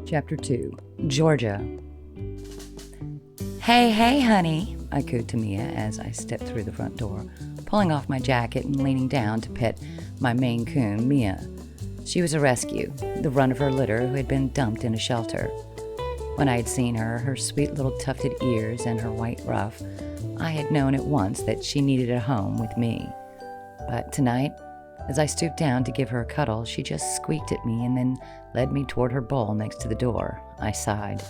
Chapter 2. Georgia. Hey, honey, I cooed to Mia as I stepped through the front door, pulling off my jacket and leaning down to pet my Maine Coon, Mia. She was a rescue, the run of her litter who had been dumped in a shelter. When I had seen her, her sweet little tufted ears and her white ruff, I had known at once that she needed a home with me. But tonight, as I stooped down to give her a cuddle, she just squeaked at me and then led me toward her bowl next to the door. I sighed.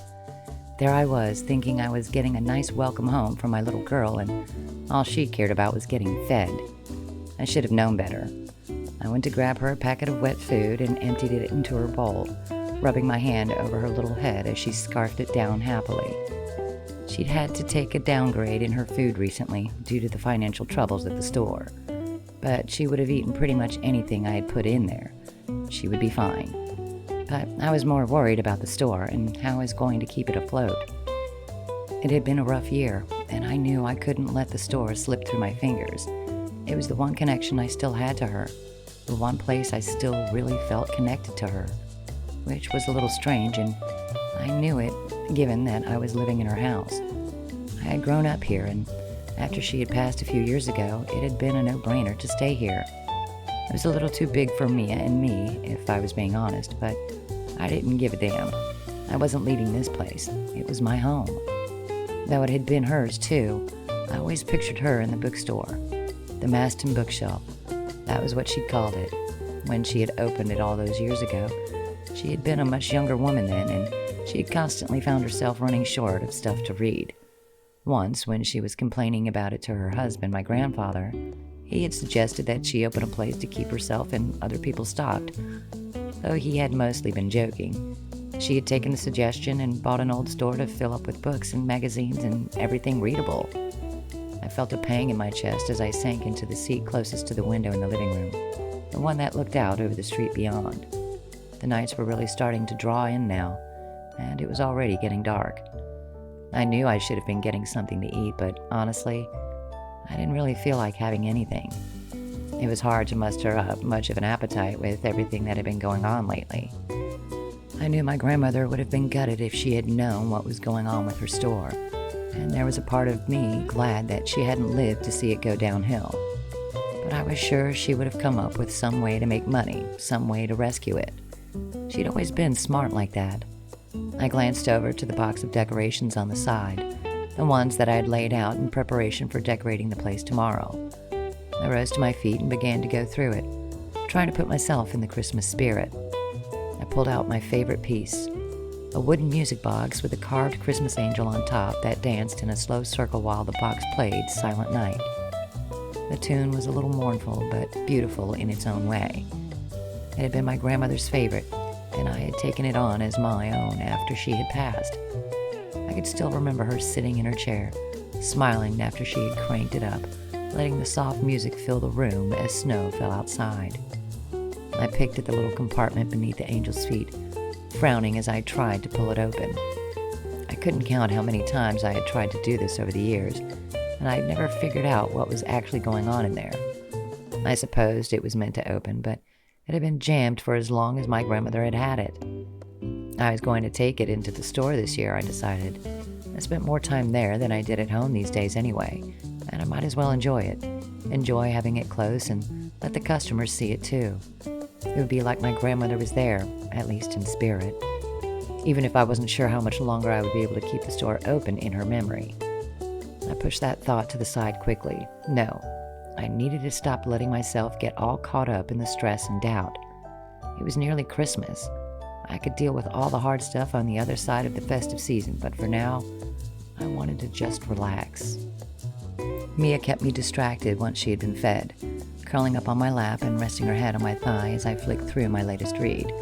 There I was, thinking I was getting a nice welcome home for my little girl, and all she cared about was getting fed. I should have known better. I went to grab her a packet of wet food and emptied it into her bowl, rubbing my hand over her little head as she scarfed it down happily. She'd had to take a downgrade in her food recently due to the financial troubles at the store, but she would have eaten pretty much anything I had put in there. She would be fine. But I was more worried about the store and how I was going to keep it afloat. It had been a rough year, and I knew I couldn't let the store slip through my fingers. It was the one connection I still had to her, the one place I still really felt connected to her, which was a little strange, and I knew it, given that I was living in her house. I had grown up here, and after she had passed a few years ago, it had been a no-brainer to stay here. It was a little too big for Mia and me, if I was being honest, but I didn't give a damn. I wasn't leaving this place. It was my home. Though it had been hers, too, I always pictured her in the bookstore. The Mastin bookshop. That was what she'd called it. When she had opened it all those years ago, she had been a much younger woman then, and she had constantly found herself running short of stuff to read. Once, when she was complaining about it to her husband, my grandfather, he had suggested that she open a place to keep herself and other people stocked. Though he had mostly been joking, she had taken the suggestion and bought an old store to fill up with books and magazines and everything readable. I felt a pang in my chest as I sank into the seat closest to the window in the living room, the one that looked out over the street beyond. The nights were really starting to draw in now, and it was already getting dark. I knew I should have been getting something to eat, but honestly, I didn't really feel like having anything. It was hard to muster up much of an appetite with everything that had been going on lately. I knew my grandmother would have been gutted if she had known what was going on with her store, and there was a part of me glad that she hadn't lived to see it go downhill. But I was sure she would have come up with some way to make money, some way to rescue it. She'd always been smart like that. I glanced over to the box of decorations on the side, the ones that I had laid out in preparation for decorating the place tomorrow. I rose to my feet and began to go through it, trying to put myself in the Christmas spirit. I pulled out my favorite piece, a wooden music box with a carved Christmas angel on top that danced in a slow circle while the box played Silent Night. The tune was a little mournful but beautiful in its own way. It had been my grandmother's favorite, and I had taken it on as my own after she had passed. I could still remember her sitting in her chair, smiling after she had cranked it up, letting the soft music fill the room as snow fell outside. I picked at the little compartment beneath the angel's feet, frowning as I tried to pull it open. I couldn't count how many times I had tried to do this over the years, and I had never figured out what was actually going on in there. I supposed it was meant to open, but it had been jammed for as long as my grandmother had had it. I was going to take it into the store this year, I decided. I spent more time there than I did at home these days anyway, and I might as well enjoy it. Enjoy having it close and let the customers see it too. It would be like my grandmother was there, at least in spirit, even if I wasn't sure how much longer I would be able to keep the store open in her memory. I pushed that thought to the side quickly. No, I needed to stop letting myself get all caught up in the stress and doubt. It was nearly Christmas. I could deal with all the hard stuff on the other side of the festive season, but for now, I wanted to just relax. Mia kept me distracted once she had been fed, curling up on my lap and resting her head on my thigh as I flicked through my latest read,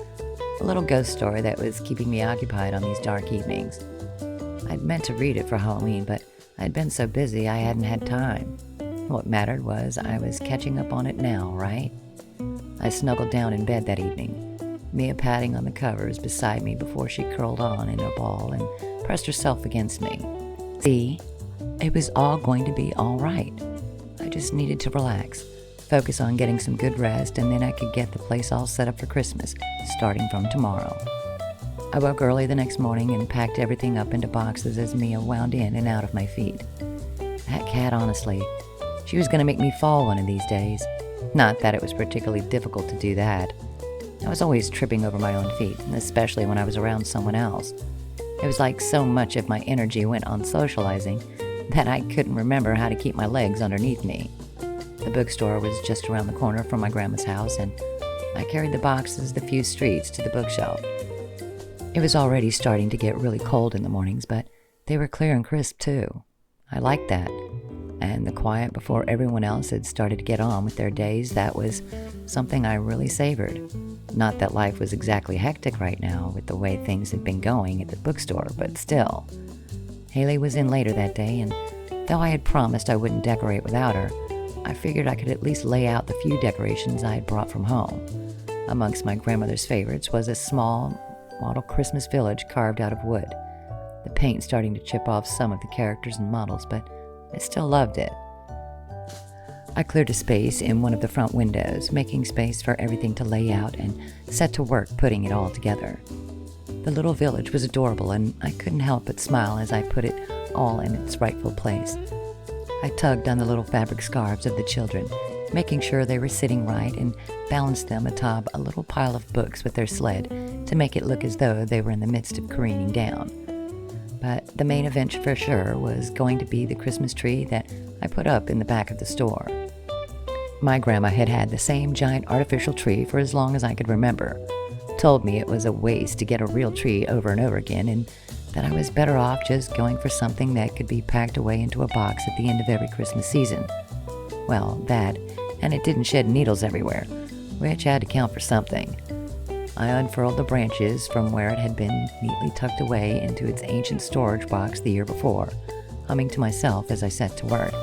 a little ghost story that was keeping me occupied on these dark evenings. I'd meant to read it for Halloween, but I'd been so busy I hadn't had time. What mattered was I was catching up on it now, right? I snuggled down in bed that evening, Mia patting on the covers beside me before she curled on in a ball and pressed herself against me. See, it was all going to be all right. I just needed to relax, focus on getting some good rest, and then I could get the place all set up for Christmas, starting from tomorrow. I woke early the next morning and packed everything up into boxes as Mia wound in and out of my feet. That cat, honestly, she was going to make me fall one of these days. Not that it was particularly difficult to do that. I was always tripping over my own feet, especially when I was around someone else. It was like so much of my energy went on socializing that I couldn't remember how to keep my legs underneath me. The bookstore was just around the corner from my grandma's house, and I carried the boxes the few streets to the bookshelf. It was already starting to get really cold in the mornings, but they were clear and crisp too. I liked that. And the quiet before everyone else had started to get on with their days, that was something I really savored. Not that life was exactly hectic right now with the way things had been going at the bookstore, but still. Haley was in later that day, and though I had promised I wouldn't decorate without her, I figured I could at least lay out the few decorations I had brought from home. Amongst my grandmother's favorites was a small model Christmas village carved out of wood. The paint starting to chip off some of the characters and models, but I still loved it. I cleared a space in one of the front windows, making space for everything to lay out, and set to work putting it all together. The little village was adorable, and I couldn't help but smile as I put it all in its rightful place. I tugged on the little fabric scarves of the children, making sure they were sitting right, and balanced them atop a little pile of books with their sled to make it look as though they were in the midst of careening down. But the main event for sure was going to be the Christmas tree that I put up in the back of the store. My grandma had had the same giant artificial tree for as long as I could remember. Told me it was a waste to get a real tree over and over again, and that I was better off just going for something that could be packed away into a box at the end of every Christmas season. Well, that, and it didn't shed needles everywhere, which had to count for something. I unfurled the branches from where it had been neatly tucked away into its ancient storage box the year before, humming to myself as I set to work.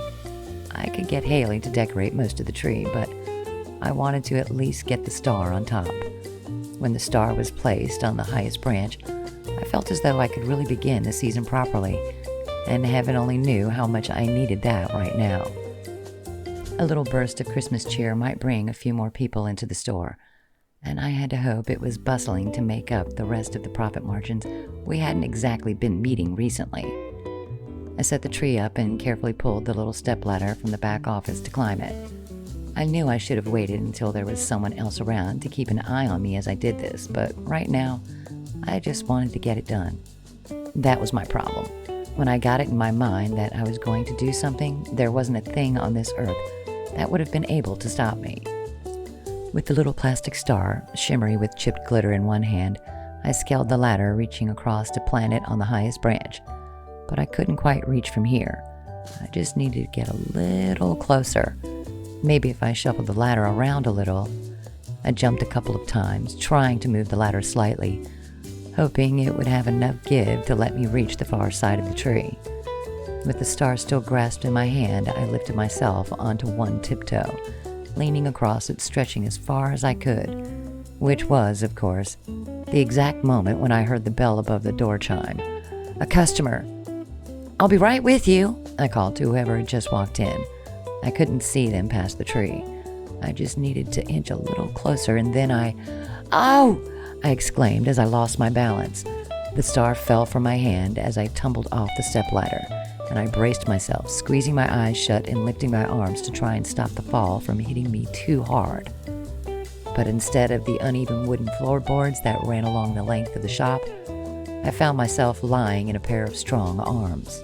I could get Haley to decorate most of the tree, but I wanted to at least get the star on top. When the star was placed on the highest branch, I felt as though I could really begin the season properly, and heaven only knew how much I needed that right now. A little burst of Christmas cheer might bring a few more people into the store, and I had to hope it was bustling to make up the rest of the profit margins we hadn't exactly been meeting recently. I set the tree up and carefully pulled the little stepladder from the back office to climb it. I knew I should have waited until there was someone else around to keep an eye on me as I did this, but right now, I just wanted to get it done. That was my problem. When I got it in my mind that I was going to do something, there wasn't a thing on this earth that would have been able to stop me. With the little plastic star, shimmery with chipped glitter in one hand, I scaled the ladder, reaching across to plant it on the highest branch. But I couldn't quite reach from here. I just needed to get a little closer. Maybe if I shuffled the ladder around a little. I jumped a couple of times, trying to move the ladder slightly, hoping it would have enough give to let me reach the far side of the tree. With the star still grasped in my hand, I lifted myself onto one tiptoe, leaning across it, stretching as far as I could, which was, of course, the exact moment when I heard the bell above the door chime. A customer. "I'll be right with you," I called to whoever had just walked in. I couldn't see them past the tree. I just needed to inch a little closer, and then "Oh!" I exclaimed as I lost my balance. The star fell from my hand as I tumbled off the stepladder, and I braced myself, squeezing my eyes shut and lifting my arms to try and stop the fall from hitting me too hard. But instead of the uneven wooden floorboards that ran along the length of the shop, I found myself lying in a pair of strong arms.